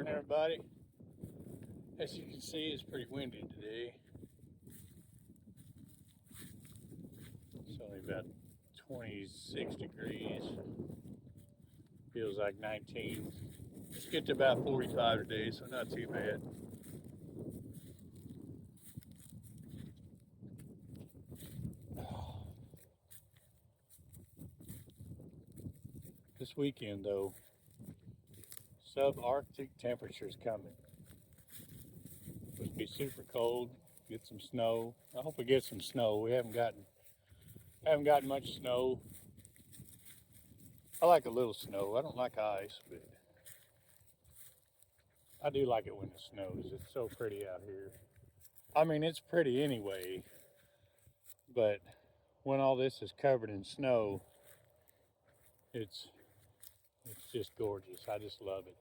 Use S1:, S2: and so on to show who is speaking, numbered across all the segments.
S1: morning, everybody. As you can see, it's pretty windy today. It's only about 26 degrees. Feels like 19. Let's get to about 45 today, so not too bad. This weekend, though, subarctic temperatures coming. Supposed to be super cold. Get some snow. I hope we get some snow. We haven't gotten much snow. I like a little snow. I don't like ice, but I do like it when it snows. It's so pretty out here. I mean, it's pretty anyway, but when all this is covered in snow, it's just gorgeous. I just love it.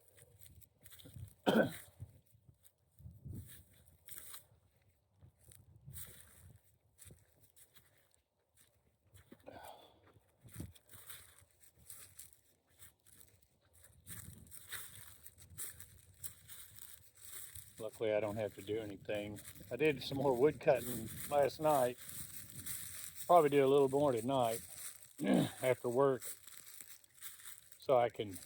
S1: Luckily, I don't have to do anything. I did some more wood cutting last night. Probably do a little more tonight after work, so I can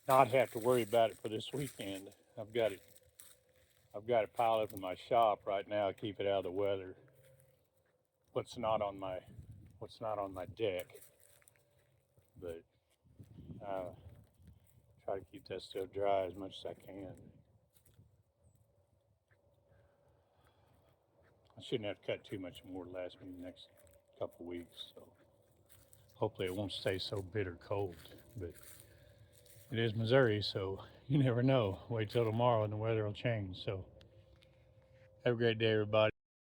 S1: not have to worry about it for this weekend. I've got it piled up in my shop right now to keep it out of the weather. What's not on my deck, but try to keep that stuff dry as much as I can. I shouldn't have to cut too much more to last me the next couple weeks, so hopefully it won't stay so bitter cold. But it is Missouri, so you never know. Wait till tomorrow and the weather will change. So have a great day, everybody.